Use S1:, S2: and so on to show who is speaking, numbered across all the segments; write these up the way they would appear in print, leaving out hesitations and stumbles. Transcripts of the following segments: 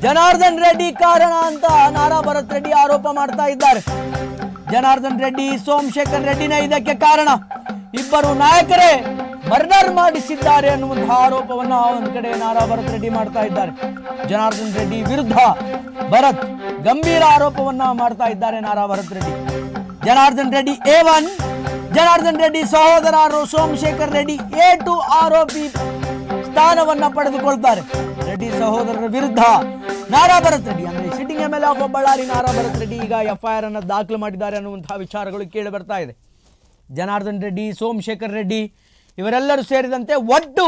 S1: ಜನಾರ್ದನ್ ರೆಡ್ಡಿ ಕಾರಣ ಅಂತ ನಾರಾ ಭರತ್ ರೆಡ್ಡಿ ಆರೋಪ ಮಾಡ್ತಾ ಇದ್ದಾರೆ. ಜನಾರ್ದನ್ ರೆಡ್ಡಿ, ಸೋಮಶೇಖರ್ ರೆಡ್ಡಿನೇ ಇದಕ್ಕೆ ಕಾರಣ. ಇಬ್ಬರು ನಾಯಕರೇ ಮರ್ಡರ್ ಮಾಡಿಸಿದ್ದಾರೆ ಅನ್ನುವಂತಹ ಆರೋಪವನ್ನ ಒಂದು ಕಡೆ ನಾರಾ ಭರತ್ ರೆಡ್ಡಿ ಮಾಡ್ತಾ ಇದ್ದಾರೆ. ಜನಾರ್ದನ್ ರೆಡ್ಡಿ ವಿರುದ್ಧ ಭರತ್ ಗಂಭೀರ ಆರೋಪವನ್ನ ಮಾಡ್ತಾ ಇದ್ದಾರೆ ನಾರಾ ಭರತ್ ರೆಡ್ಡಿ. ಜನಾರ್ದನ್ ರೆಡ್ಡಿ A1, ಜನಾರ್ದನ್ ರೆಡ್ಡಿ ಸಹೋದರ ಸೋಮಶೇಖರ್ ರೆಡ್ಡಿ A2 ಆರೋಪಿ ಸ್ಥಾನವನ್ನ ಪಡೆದುಕೊಳ್ತಾರೆ. ರೆಡ್ಡಿ ಸಹೋದರರ ವಿರುದ್ಧ ನಾರಾ ಭರತ್ ರೆಡ್ಡಿ ಅಂದ್ರೆ ಸಿಟ್ಟಿಂಗ್ MLA ಆಫ್ ಬಳ್ಳಾರಿ ನಾರಾ ಭರತ್ ರೆಡ್ಡಿ ಈಗ FIR ಅನ್ನು ದಾಖಲು ಮಾಡಿದ್ದಾರೆ ಅನ್ನುವಂತಹ ವಿಚಾರಗಳು ಕೇಳಿ ಬರ್ತಾ ಇದೆ. ಜನಾರ್ದನ್ ರೆಡ್ಡಿ, ಸೋಮಶೇಖರ್ ರೆಡ್ಡಿ ಇವರೆಲ್ಲರೂ ಸೇರಿದಂತೆ ಒಟ್ಟು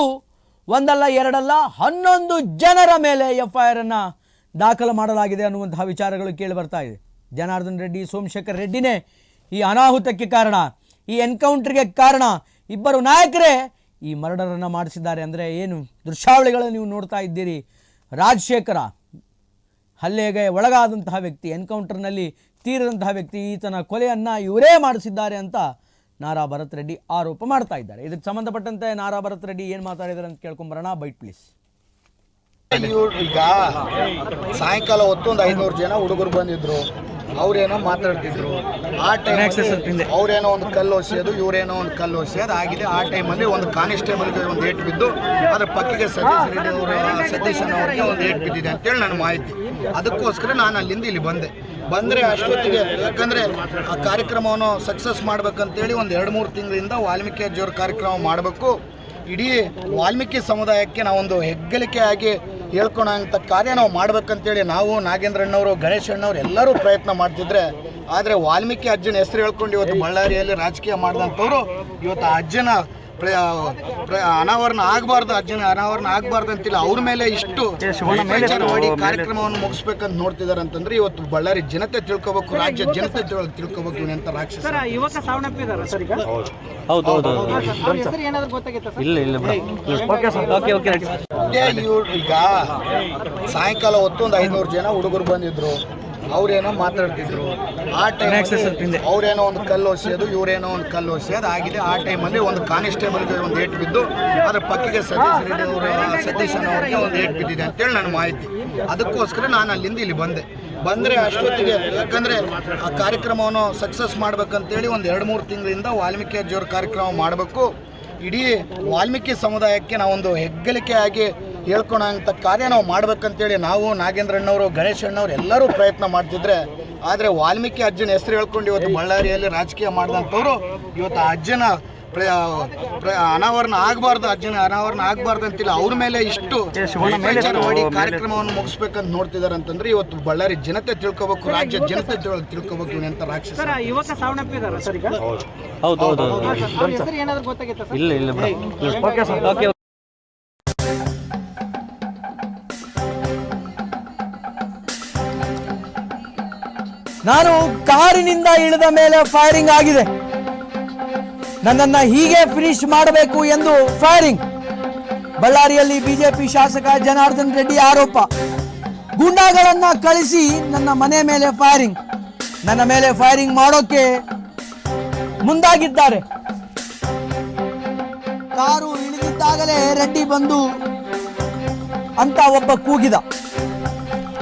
S1: ಒಂದಲ್ಲ ಎರಡಲ್ಲ 11 ಜನರ ಮೇಲೆ FIR ಅನ್ನು ದಾಖಲು ಮಾಡಲಾಗಿದೆ ಅನ್ನುವಂತಹ ವಿಚಾರಗಳು ಕೇಳಿ ಬರ್ತಾ ಇದೆ. ಜನಾರ್ದನ್ ರೆಡ್ಡಿ, ಸೋಮಶೇಖರ್ ರೆಡ್ಡಿನೇ ಈ ಅನಾಹುತಕ್ಕೆ ಕಾರಣ, ಈ ಎನ್ಕೌಂಟರ್ಗೆ ಕಾರಣ. ಇಬ್ಬರು ನಾಯಕರೇ ಈ ಮರ್ಡರನ್ನು ಮಾಡಿಸಿದ್ದಾರೆ. ಅಂದರೆ ಏನು ದೃಶ್ಯಾವಳಿಗಳನ್ನು ನೀವು ನೋಡ್ತಾ ಇದ್ದೀರಿ. ರಾಜಶೇಖರ ಹಲ್ಲೆಗೆ ಒಳಗಾದಂತಹ ವ್ಯಕ್ತಿ, ಎನ್ಕೌಂಟರ್ನಲ್ಲಿ ತೀರಿದಂತಹ ವ್ಯಕ್ತಿ, ಈತನ ಕೊಲೆಯನ್ನು ಇವರೇ ಮಾಡಿಸಿದ್ದಾರೆ ಅಂತ ನಾರಾ ಭರತ್ ರೆಡ್ಡಿ ಆರೋಪ ಮಾಡ್ತಾ ಇದ್ದಾರೆ. ಇದಕ್ಕೆ ಸಂಬಂಧಪಟ್ಟಂತೆ ನಾರಾ ಭರತ್ ರೆಡ್ಡಿ ಏನು ಮಾತಾಡಿದ್ದಾರೆ ಅಂತ ಕೇಳ್ಕೊಂಬರೋಣ. Byte please.
S2: ಈಗ ಸಾಯಂಕಾಲ ಹೊತ್ತು ಒಂದು 500 ಜನ ಹುಡುಗರು ಬಂದಿದ್ರು. ಅವ್ರೇನೋ ಮಾತಾಡ್ತಿದ್ರು. ಆ ಟೈಮ್ ಅವ್ರೇನೋ ಒಂದು ಕಲ್ಲು ಹೊಸೆಯೋದು, ಇವರೇನೋ ಒಂದು ಕಲ್ಲು ಹೊಸೆಯೋದು ಆಗಿದೆ. ಆ ಟೈಮಲ್ಲಿ ಒಂದು ಕಾನಿಸ್ಟೇಬಲ್ಗೆ ಒಂದು ಏಟು ಬಿದ್ದು ಅದ್ರ ಪಕ್ಕಕ್ಕೆ ಸತೀಶ್ ಅವರಿಗೆ ಒಂದು ಏಟು ಬಿದ್ದಿದೆ ಅಂತೇಳಿ ನನ್ನ ಮಾಹಿತಿ. ಅದಕ್ಕೋಸ್ಕರ ನಾನು ಅಲ್ಲಿಂದ ಇಲ್ಲಿ ಬಂದರೆ ಅಷ್ಟೊತ್ತಿಗೆ, ಯಾಕಂದರೆ ಆ ಕಾರ್ಯಕ್ರಮವನ್ನು ಸಕ್ಸಸ್ ಮಾಡ್ಬೇಕಂತೇಳಿ ಒಂದು 2-3 ತಿಂಗಳಿಂದ ವಾಲ್ಮೀಕಿ ಅಜ್ಜಿಯವ್ರ ಕಾರ್ಯಕ್ರಮ ಮಾಡಬೇಕು, ಇಡೀ ವಾಲ್ಮೀಕಿ ಸಮುದಾಯಕ್ಕೆ ನಾವೊಂದು ಹೆಗ್ಗಳಿಕೆ ಆಗಿ ಹೇಳ್ಕೊಳಂಥ ಕಾರ್ಯ ನಾವು ಮಾಡ್ಬೇಕಂತೇಳಿ ನಾವು, ನಾಗೇಂದ್ರಣ್ಣವರು, ಗಣೇಶ್ ಅಣ್ಣವ್ರು ಎಲ್ಲರೂ ಪ್ರಯತ್ನ ಮಾಡ್ತಿದ್ರೆ, ಆದರೆ ವಾಲ್ಮೀಕಿ ಅಜ್ಜನ ಹೆಸರು ಹೇಳ್ಕೊಂಡು ಇವತ್ತು ಬಳ್ಳಾರಿಯಲ್ಲಿ ರಾಜಕೀಯ ಮಾಡಿದಂಥವ್ರು ಇವತ್ತು ಆ ಅಜ್ಜನ ಅನಾವರಣ ಆಗಬಾರ್ದು, ಅಜ್ಜನ ಅನಾವರಣ ಆಗಬಾರ್ದು ಅಂತಿಲ್ಲ, ಅವ್ರ ಮೇಲೆ ಇಷ್ಟು ಮಾಡಿ ಕಾರ್ಯಕ್ರಮವನ್ನು ಮುಗಿಸ್ಬೇಕಂತ ನೋಡ್ತಿದ್ದಾರೆ ಅಂತಂದ್ರೆ ಇವತ್ತು ಬಳ್ಳಾರಿ ಜನತೆ ತಿಳ್ಕೊಬೇಕು, ರಾಜ್ಯ ಜನತೆ ತಿಳ್ಕೊಬೇಕು ಇವನಂತ ರಾಕ್ಷಸ. ಈಗ ಸಾಯಂಕಾಲ ಹೊತ್ತು ಒಂದು 500 ಜನ ಹುಡುಗರು ಬಂದಿದ್ರು. ಅವ್ರೇನೋ ಮಾತಾಡ್ತಿದ್ರು. ಆ ಟೈಮ್ ಅವ್ರೇನೋ ಒಂದು ಕಲ್ಲು ಹೊಸೆಯೋದು, ಇವರೇನೋ ಒಂದು ಕಲ್ಲು ಹೊಸೆಯೋದು ಆಗಿದೆ. ಆ ಟೈಮಲ್ಲಿ ಒಂದು ಕಾನಿಸ್ಟೇಬಲ್ಗೆ ಒಂದು ಏಟು ಬಿದ್ದು ಅದ್ರ ಪಕ್ಕಕ್ಕೆ ಸತೀಶ್ ಅವರಿಗೆ ಒಂದು ಏಟು ಬಿದ್ದಿದೆ ಅಂತೇಳಿ ನನ್ನ ಮಾಹಿತಿ. ಅದಕ್ಕೋಸ್ಕರ ನಾನು ಅಲ್ಲಿಂದ ಇಲ್ಲಿ ಬಂದರೆ ಅಷ್ಟೊತ್ತಿಗೆ, ಯಾಕಂದರೆ ಆ ಕಾರ್ಯಕ್ರಮವನ್ನು ಸಕ್ಸಸ್ ಮಾಡ್ಬೇಕಂತೇಳಿ ಒಂದು 2-3 ತಿಂಗಳಿಂದ ವಾಲ್ಮೀಕಿ ಅಜ್ಜಿಯವ್ರ ಕಾರ್ಯಕ್ರಮ ಮಾಡಬೇಕು, ಇಡೀ ವಾಲ್ಮೀಕಿ ಸಮುದಾಯಕ್ಕೆ ನಾವೊಂದು ಹೆಗ್ಗಳಿಕೆ ಆಗಿ ಹೇಳ್ಕೊಳಂಥ ಕಾರ್ಯ ನಾವು ಮಾಡ್ಬೇಕಂತೇಳಿ ನಾವು, ನಾಗೇಂದ್ರಣ್ಣವರು, ಗಣೇಶ್ ಅಣ್ಣವ್ರು ಎಲ್ಲರೂ ಪ್ರಯತ್ನ ಮಾಡ್ತಿದ್ರೆ, ಆದರೆ ವಾಲ್ಮೀಕಿ ಅಜ್ಜನ ಹೆಸರು ಹೇಳ್ಕೊಂಡು ಇವತ್ತು ಬಳ್ಳಾರಿಯಲ್ಲಿ ರಾಜಕೀಯ ಮಾಡಿದಂಥವ್ರು ಇವತ್ತು ಆ ಅಜ್ಜನ ಅನಾವರಣ ಆಗಬಾರ್ದು, ಅಜ್ಜನ ಅನಾವರಣ ಆಗಬಾರ್ದು ಅಂತಿಲ್ಲ, ಅವ್ರ ಮೇಲೆ ಇಷ್ಟು ಮಾಡಿ ಕಾರ್ಯಕ್ರಮವನ್ನು ಮುಗಿಸ್ಬೇಕಂತ ನೋಡ್ತಿದ್ದಾರೆ ಅಂತಂದ್ರೆ ಇವತ್ತು ಬಳ್ಳಾರಿ ಜನತೆ ತಿಳ್ಕೊಬೇಕು, ರಾಜ್ಯ ಜನತೆ ತಿಳ್ಕೊಬೇಕು ಇವನಂತ ರಾಕ್ಷಸ.
S1: ನಾನು ಕಾರಿನಿಂದ ಇಳಿದ ಮೇಲೆ ಫೈರಿಂಗ್ ಆಗಿದೆ, ನನ್ನನ್ನು ಹೀಗೆ ಫಿನಿಶ್ ಮಾಡಬೇಕು ಎಂದು ಫೈರಿಂಗ್. ಬಳ್ಳಾರಿಯಲ್ಲಿ ಬಿಜೆಪಿ ಶಾಸಕ ಜನಾರ್ದನ್ ರೆಡ್ಡಿ ಆರೋಪ. ಗೂಂಡಾಗಳನ್ನ ಕಳಿಸಿ ನನ್ನ ಮನೆ ಮೇಲೆ ಫೈರಿಂಗ್, ನನ್ನ ಮೇಲೆ ಫೈರಿಂಗ್ ಮಾಡೋಕೆ ಮುಂದಾಗಿದ್ದಾರೆ. ಕಾರು ಇಳಿದಿದ್ದಾಗಲೇ ರೆಡ್ಡಿ ಬಂದು ಅಂತ ಒಬ್ಬ ಕೂಗಿದ.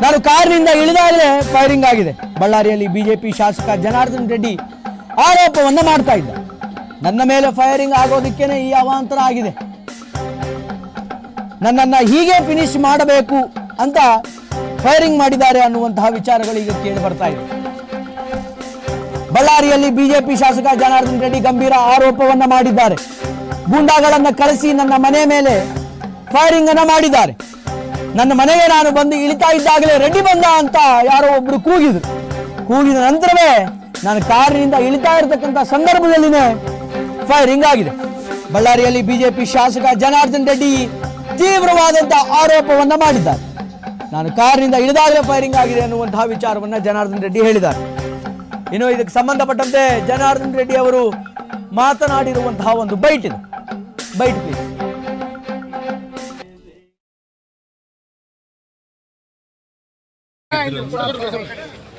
S1: ನಾನು ಕಾರಿನಿಂದ ಇಳಿದಾಗಲೇ ಫೈರಿಂಗ್ ಆಗಿದೆ. ಬಳ್ಳಾರಿಯಲ್ಲಿ ಬಿಜೆಪಿ ಶಾಸಕ ಜನಾರ್ದನ್ ರೆಡ್ಡಿ ಆರೋಪವನ್ನು ಮಾಡ್ತಾ ಇದ್ದ. ನನ್ನ ಮೇಲೆ ಫೈರಿಂಗ್ ಆಗೋದಕ್ಕೇನೆ ಈ ಅವಾಂತರ ಆಗಿದೆ, ನನ್ನನ್ನು ಹೀಗೆ ಫಿನಿಶ್ ಮಾಡಬೇಕು ಅಂತ ಫೈರಿಂಗ್ ಮಾಡಿದ್ದಾರೆ ಅನ್ನುವಂತಹ ವಿಚಾರಗಳು ಈಗ ಕೇಳಿ ಬರ್ತಾ ಇದೆ. ಬಳ್ಳಾರಿಯಲ್ಲಿ ಬಿಜೆಪಿ ಶಾಸಕ ಜನಾರ್ದನ್ ರೆಡ್ಡಿ ಗಂಭೀರ ಆರೋಪವನ್ನು ಮಾಡಿದ್ದಾರೆ. ಗೂಂಡಾಗಳನ್ನು ಕಳಿಸಿ ನನ್ನ ಮನೆ ಮೇಲೆ ಫೈರಿಂಗ್ ಅನ್ನು ಮಾಡಿದ್ದಾರೆ. ನನ್ನ ಮನೆಗೆ ನಾನು ಬಂದು ಇಳಿತಾ ಇದ್ದಾಗಲೇ ರೆಡ್ಡಿ ಬಂದ ಅಂತ ಯಾರೋ ಒಬ್ರು ಕೂಗಿದ ನಂತರವೇ ನಾನು ಕಾರಿನಿಂದ ಇಳಿತಾ ಇರತಕ್ಕಂಥ ಸಂದರ್ಭದಲ್ಲಿನೇ ಫೈರಿಂಗ್ ಆಗಿದೆ. ಬಳ್ಳಾರಿಯಲ್ಲಿ ಬಿಜೆಪಿ ಶಾಸಕ ಜನಾರ್ದನ್ ರೆಡ್ಡಿ ತೀವ್ರವಾದಂತಹ ಆರೋಪವನ್ನ ಮಾಡಿದ್ದಾರೆ. ನಾನು ಕಾರಿನಿಂದ ಇಳಿದಾಗಲೇ ಫೈರಿಂಗ್ ಆಗಿದೆ ಅನ್ನುವಂತಹ ವಿಚಾರವನ್ನ ಜನಾರ್ದನ್ ರೆಡ್ಡಿ ಹೇಳಿದ್ದಾರೆ. ಇನ್ನು ಇದಕ್ಕೆ ಸಂಬಂಧಪಟ್ಟಂತೆ ಜನಾರ್ದನ್ ರೆಡ್ಡಿ ಅವರು ಮಾತನಾಡಿರುವಂತಹ ಒಂದು ಬೈಟ್ ಇದೆ. Byte please.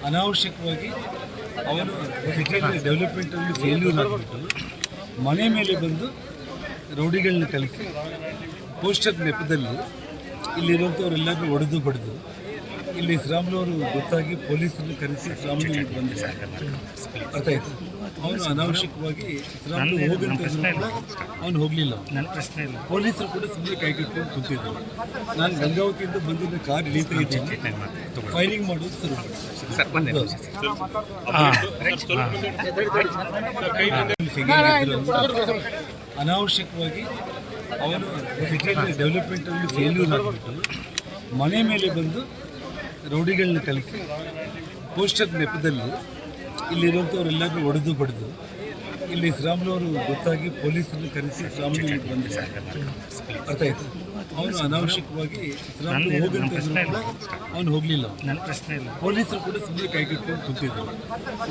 S3: ಅನಾವಶ್ಯಕವಾಗಿ ಅವರು ಡೆವಲಪ್ಮೆಂಟಲ್ಲಿ ಫೇಲ್ಯೂರ್ ಆಗಿಬಿಟ್ಟು ಮನೆ ಮೇಲೆ ಬಂದು ರೌಡಿಗಳನ್ನ ಕಲಿಸಿ ಪೋಸ್ಟರ್ ನೆಪದಲ್ಲಿ ಇಲ್ಲಿರುವಂಥವರೆಲ್ಲರೂ ಹೊಡೆದು ಬಡಿದು ಇಲ್ಲಿ ಶ್ರಾಮ್ಲವರು ಗೊತ್ತಾಗಿ ಪೊಲೀಸರನ್ನು ಕರೆಸಿ ಶ್ರಾಮ್ಲು ಇಲ್ಲಿ ಬಂದಿದ್ದಾರೆ. ಅರ್ಥ ಆಯ್ತು. ಅವನು ಅನಾವಶ್ಯಕವಾಗಿ ಶ್ರಾಮ್ಲು ಹೋಗಂತ ಅವನು ಹೋಗಲಿಲ್ಲ. ಪೊಲೀಸರು ಕೂಡ ಸುಮ್ಮನೆ ಕೈ ಕಟ್ಕೊಂಡು ಕೂತಿದ್ರು. ನಾನು ಗಂಗಾವತಿಯಿಂದ ಬಂದಿದ್ದ ಕಾರ್ ಇಳೀತಾ ಇದ್ದೀನಿ, ಫೈರಿಂಗ್ ಮಾಡೋದು ಶುರು ಅನಾವಶ್ಯಕವಾಗಿ ಅವನು ಸಿಟಿಯಲ್ಲಿ ಡೆವಲಪ್ಮೆಂಟಲ್ಲಿ ಫೇಲ್ಯೂರ್ ಆಗಿಬಿಟ್ಟು ಮನೆ ಮೇಲೆ ಬಂದು ರೌಡಿಗಳನ್ನ ಕಲಿಸಿ ಪೋಸ್ಟರ್ ನೆಪದಲ್ಲಿ ಇಲ್ಲಿರುವಂಥವ್ರೆಲ್ಲರೂ ಹೊಡೆದು ಬಡಿದು ಇಲ್ಲಿ ಶ್ರಾಮ್ಲವರು ಗೊತ್ತಾಗಿ ಪೊಲೀಸರನ್ನು ಕರೆಸಿ ಶ್ರಾಮ್ಲು ಇಲ್ಲಿ ಬಂದಿದ್ದಾರೆ. ಅರ್ಥ ಆಯ್ತು. ಅವನು ಅನಾವಶ್ಯಕವಾಗಿ ಶ್ರಾಮ್ಲು ಹೋಗಂತ ಅವನು ಹೋಗಲಿಲ್ಲ. ಪೊಲೀಸರು ಕೂಡ ಸುಮ್ಮನೆ ಕೈ ಕಟ್ಕೊಂಡು ಕೂತಿದ್ರು.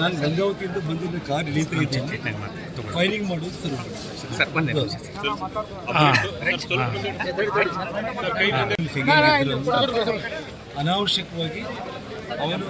S3: ನಾನು ಗಂಗಾವತಿಯಿಂದ ಬಂದಿದ್ದ ಕಾರ್ ಇಳೀತಾ ಇದ್ದೀನಿ, ಫೈರಿಂಗ್ ಮಾಡೋದು ಶುರು ಅನಾವಶ್ಯಕವಾಗಿ ಅವನು